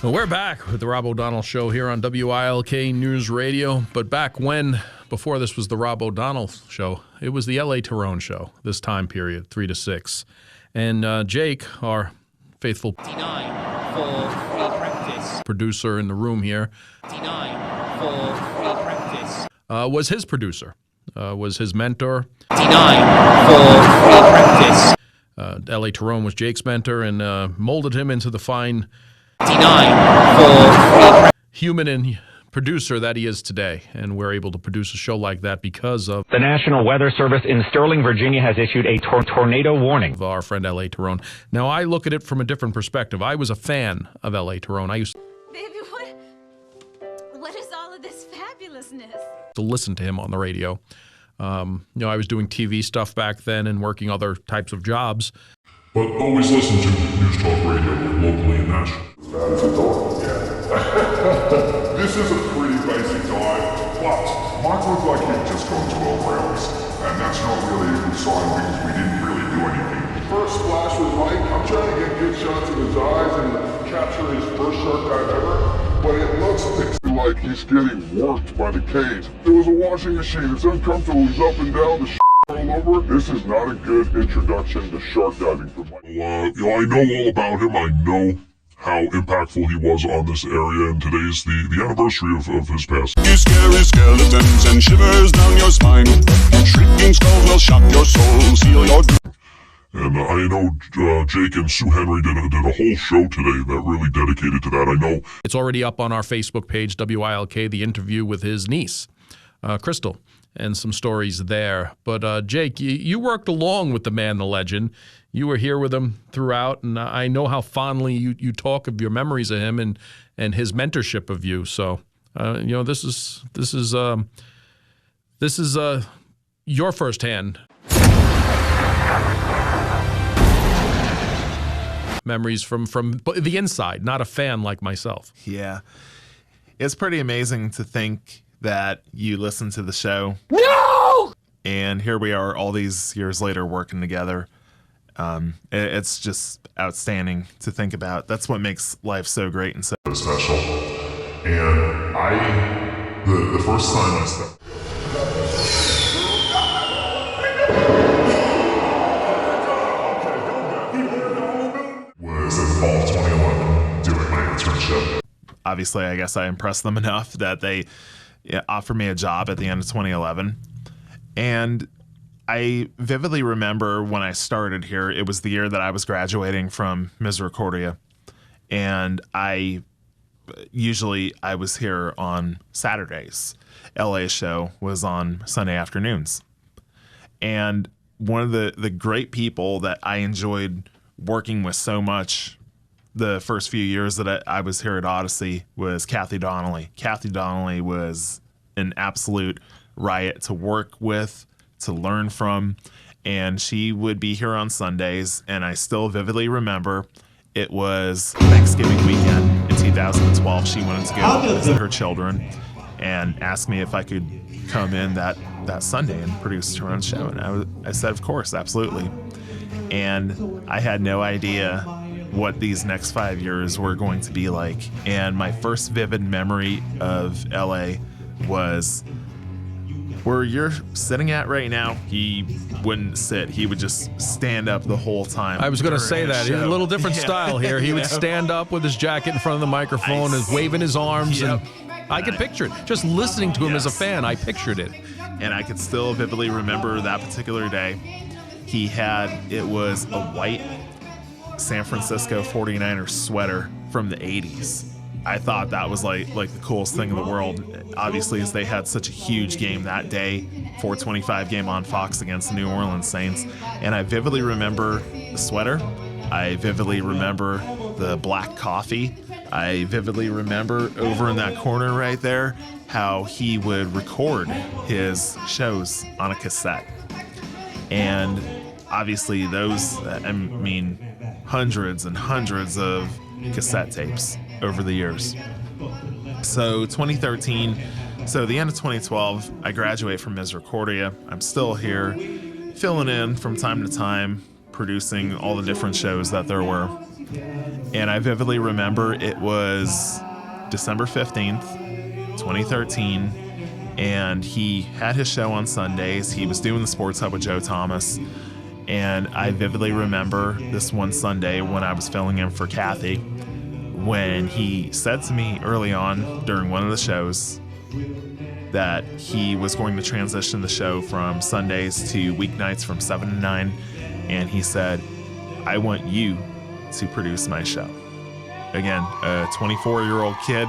Well, we're back with the Rob O'Donnell Show here on WILK News Radio. But back when, before this was the Rob O'Donnell Show, it was the LA Terrone Show, this time period, 3 to 6. And Jake, our faithful 59 for free practice producer in the room here, 59 for free practice was his producer, was his mentor. 59 for free practice LA Terrone was Jake's mentor and molded him into the fine 59 for free human and producer that he is today. And we're able to produce a show like that because of the National Weather Service in Sterling, Virginia has issued a tornado warning of our friend LA Terrone. Now, I look at it from a different perspective. I was a fan of LA Terrone. I used Baby, what is all of this fabulousness? to listen to him on the radio. I was doing TV stuff back then and working other types of jobs. But always listen to News Talk Radio locally and nationally. That's adorable, yeah. This is a pretty basic dive, but might look like you've just gone 12 rounds. And that's not really a good sign because we didn't really do anything. First splash was like, I'm trying to get good shots of his eyes and capture his first shark dive ever, but it looks like he's getting worked by the cage. There was a washing machine, it's uncomfortable, he's up and down, the all over. This is not a good introduction to shark diving for Mike. I know all about him. I know how impactful he was on this area, and today's the anniversary of his passing. You scary skeletons and shivers down your spine. Shrieking skulls will shock your soul, seal your And I know Jake and Sue Henry did a whole show today that really dedicated to that. I know it's already up on our Facebook page, WILK, the interview with his niece, Crystal, and some stories there. But Jake, you worked along with the man, the legend. You were here with him throughout, and I know how fondly you talk of your memories of him and his mentorship of you. So, this is your firsthand memories from the inside, not a fan like myself. Yeah. It's pretty amazing to think that you listen to the show. No! And here we are all these years later working together. It's just outstanding to think about. That's what makes life so great and so special. And the first time I stepped was in fall of 2011 doing my internship. Obviously, I guess I impressed them enough that they offered me a job at the end of 2011. And I vividly remember when I started here, it was the year that I was graduating from Misericordia. And I was here on Saturdays. LA show was on Sunday afternoons. And one of the great people that I enjoyed working with so much the first few years that I was here at Odyssey was Kathy Donnelly. Kathy Donnelly was an absolute riot to work with, to learn from, and she would be here on Sundays, and I still vividly remember it was Thanksgiving weekend in 2012. She wanted to go visit her children and asked me if I could come in that Sunday and produce her own show, and I said, of course, absolutely. And I had no idea what these next 5 years were going to be like. And my first vivid memory of LA was where you're sitting at right now. He wouldn't sit. He would just stand up the whole time. I was going to say that. He had a little different style here. He would stand up with his jacket in front of the microphone and waving his arms. Yep. And I could picture it. Just listening to him as a fan, I pictured it. And I could still vividly remember that particular day. It was a white San Francisco 49ers sweater from the 80s. I thought that was like the coolest thing in the world. Obviously, as they had such a huge game that day, 425 game on Fox against the New Orleans Saints. And I vividly remember the sweater. I vividly remember the black coffee. I vividly remember over in that corner right there how he would record his shows on a cassette. And obviously hundreds and hundreds of cassette tapes over the years. So 2013, so the end of 2012, I graduate from Misericordia. I'm still here, filling in from time to time, producing all the different shows that there were. And I vividly remember it was December 15th, 2013, and he had his show on Sundays. He was doing the Sports Hub with Joe Thomas. And I vividly remember this one Sunday when I was filling in for Kathy, when he said to me early on during one of the shows that he was going to transition the show from Sundays to weeknights from 7 to 9. And he said, I want you to produce my show. Again, a 24-year-old kid,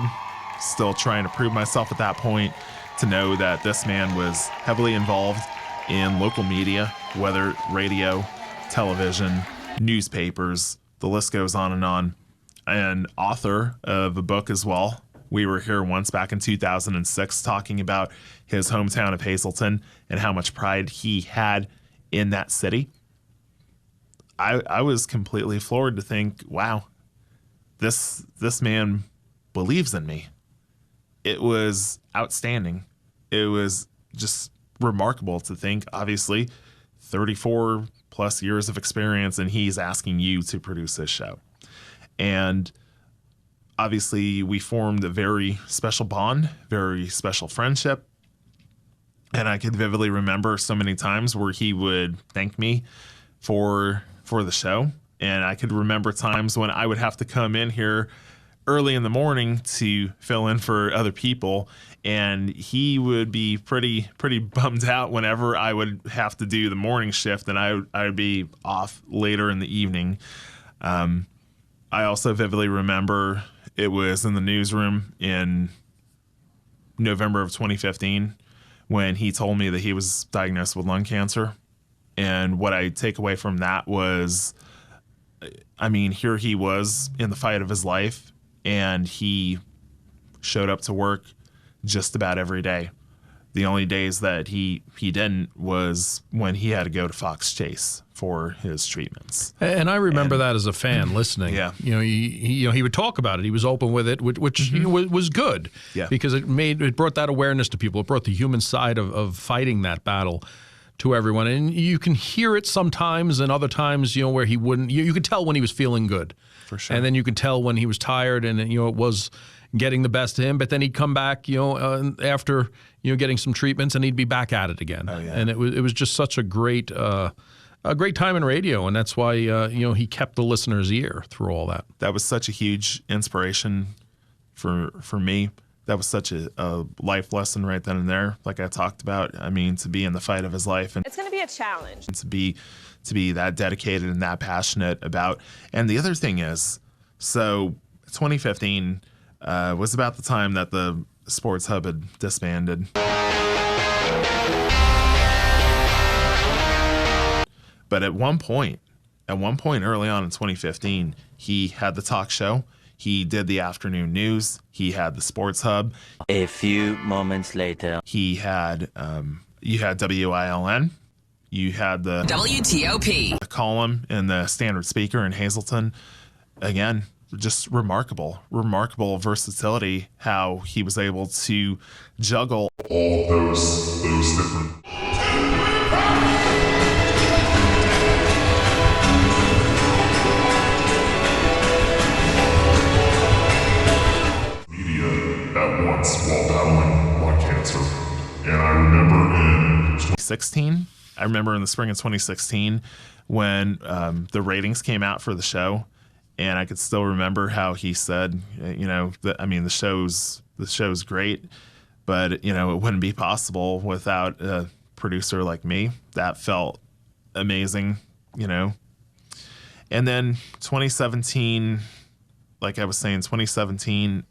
still trying to prove myself at that point, to know that this man was heavily involved in local media, whether radio, television, newspapers, the list goes on, and author of a book as well. We were here once back in 2006 talking about his hometown of Hazleton and how much pride he had in that city. I was completely floored to think, wow, this man believes in me. It was outstanding. It was just remarkable to think, obviously, 34 plus years of experience, and he's asking you to produce this show. And obviously, we formed a very special bond, very special friendship. And I could vividly remember so many times where he would thank me for the show. And I could remember times when I would have to come in here early in the morning to fill in for other people, and he would be pretty bummed out whenever I would have to do the morning shift, and I would be off later in the evening. I also vividly remember it was in the newsroom in November of 2015 when he told me that he was diagnosed with lung cancer. And what I take away from that was, I mean, here he was in the fight of his life, and he showed up to work just about every day. The only days that he didn't was when he had to go to Fox Chase for his treatments. And I remember that as a fan listening. Yeah. He would talk about it. He was open with it, which was good. Yeah. Because it brought that awareness to people. It brought the human side of fighting that battle to everyone. And you can hear it sometimes, and other times, where he wouldn't. You could tell when he was feeling good. For sure. And then you could tell when he was tired, and it was getting the best of him. But then he'd come back, after getting some treatments, and he'd be back at it again. Oh, yeah. And it was just such a great time in radio, and that's why he kept the listener's ear through all that. That was such a huge inspiration for me. That was such a life lesson right then and there, like I talked about. I mean, to be in the fight of his life, and it's going to be a challenge. To be that dedicated and that passionate about. And the other thing is, so 2015 was about the time that the Sports Hub had disbanded. But at one point early on in 2015, he had the talk show. He did the afternoon news. He had the Sports Hub. A few moments later, he had you had WILN. You had the WTOP column in the Standard Speaker in Hazleton. Again, just remarkable versatility, how he was able to juggle all those different while battling lung cancer. And I remember in 2016, in the spring of 2016, when the ratings came out for the show, and I could still remember how he said, the show's great, but it wouldn't be possible without a producer like me. That felt amazing, And then 2017, like I was saying, 2017,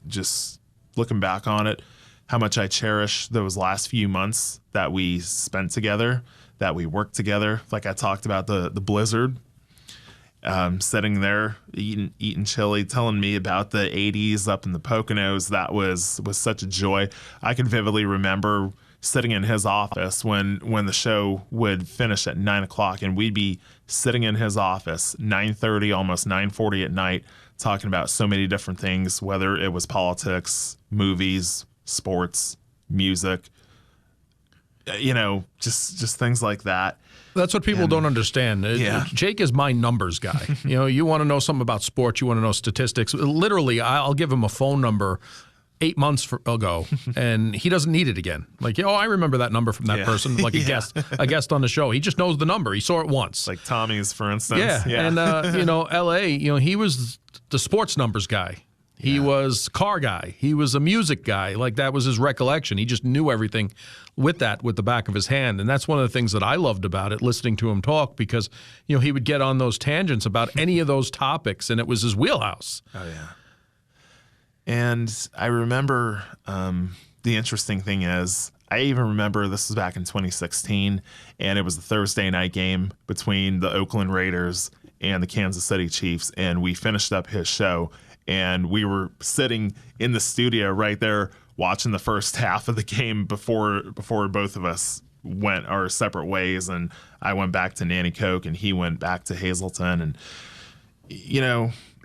just looking back on it, how much I cherish those last few months that we spent together, that we worked together. Like I talked about the blizzard, sitting there eating chili, telling me about the 80s up in the Poconos. That was such a joy. I can vividly remember sitting in his office when the show would finish at 9 o'clock, and we'd be sitting in his office 9:30, almost 9:40 at night, talking about so many different things, whether it was politics, movies, sports, music. just things like that. That's what people don't understand. Jake is my numbers guy. You want to know something about sports, you want to know statistics. Literally, I'll give him a phone number 8 months ago, and he doesn't need it again. Like, I remember that number from that person, like a guest on the show. He just knows the number. He saw it once. Like Tommy's, for instance. Yeah. And, L.A., he was the sports numbers guy. He was car guy. He was a music guy. Like, that was his recollection. He just knew everything with the back of his hand. And that's one of the things that I loved about it, listening to him talk, because, he would get on those tangents about any of those topics, and it was his wheelhouse. Oh, yeah. And I remember the interesting thing is, I even remember this was back in 2016, and it was the Thursday night game between the Oakland Raiders and the Kansas City Chiefs, and we finished up his show. And we were sitting in the studio right there watching the first half of the game before both of us went our separate ways. And I went back to Nanny Coke and he went back to Hazleton. And,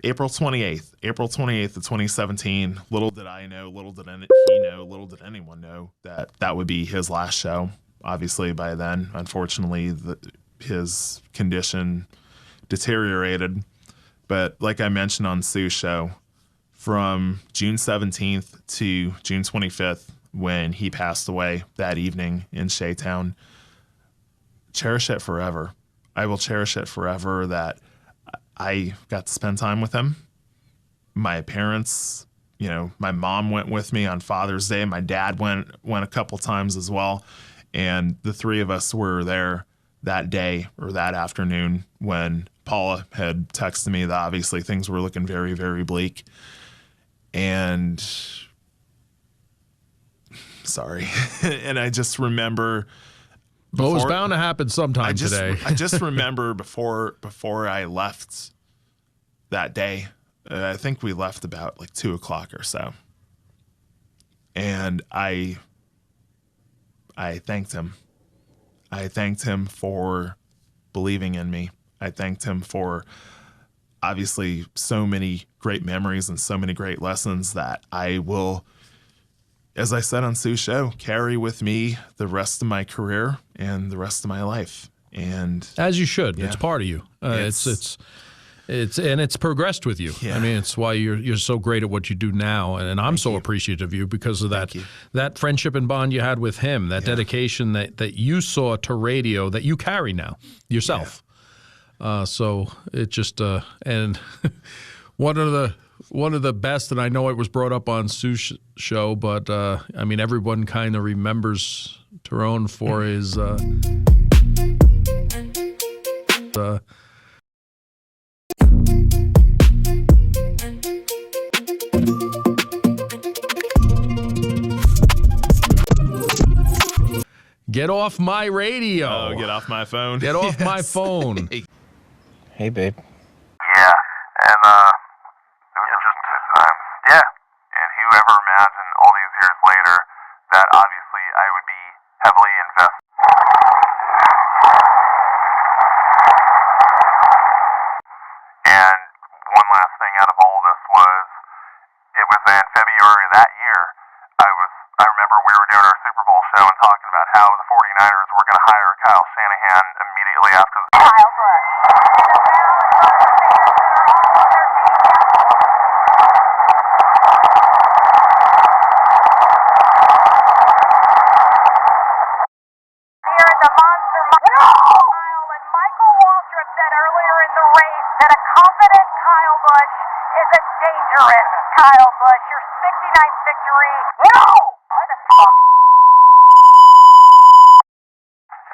April 28th of 2017, little did I know, little did he know, little did anyone know that would be his last show. Obviously, by then, unfortunately, his condition deteriorated. But like I mentioned on Sue's show, from June 17th to June 25th, when he passed away that evening in Shaytown, cherish it forever. I will cherish it forever that I got to spend time with him. My parents, my mom went with me on Father's Day. My dad went a couple times as well. And the three of us were there that day or that afternoon when Paula had texted me that obviously things were looking very, very bleak. And sorry. And I just remember. Well, it was bound to happen sometime today. I just remember before I left that day, I think we left about like 2:00 or so. And I thanked him. I thanked him for believing in me. I thanked him for obviously so many great memories and so many great lessons that I will, as I said on Sue's show, carry with me the rest of my career and the rest of my life. And as you should, it's part of you. It's progressed with you. Yeah. I mean, it's why you're so great at what you do now, and I'm so appreciative of you because of that friendship and bond you had with him, that dedication that you saw to radio that you carry now yourself. So it just and one of the best, and I know it was brought up on Sue's show, but I mean, everyone kind of remembers Terrone for his get off my radio. Oh, get off my phone. Get off my phone. Hey, babe. Yeah, and it was just good times. Yeah, and whoever imagined all these years later that obviously I would be heavily invested. And one last thing out of all of this was, it was in February of that year. I remember we were doing our Super Bowl show and talking about how the 49ers were going to hire Kyle Shanahan immediately after the Kyle Busch. Kyle Busch, your 69th victory. No! What the fuck?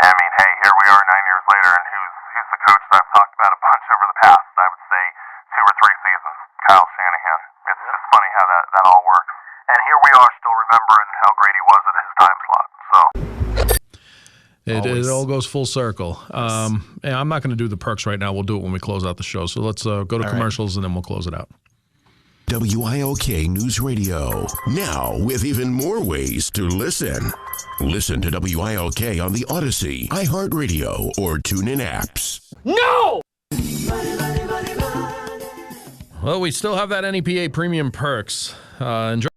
I mean, hey, here we are 9 years later, and who's the coach that I've talked about a bunch over the past, I would say, 2 or 3 seasons? Kyle Shanahan. It's just funny how that all works. And here we are still remembering how great he was at his time slot. So it all goes full circle. And I'm not going to do the perks right now. We'll do it when we close out the show. So let's go to commercials, and then we'll close it out. WILK News Radio, now with even more ways to listen. Listen to WILK on the Odyssey, iHeartRadio, or TuneIn apps. No! Well, we still have that NEPA premium perks. Enjoy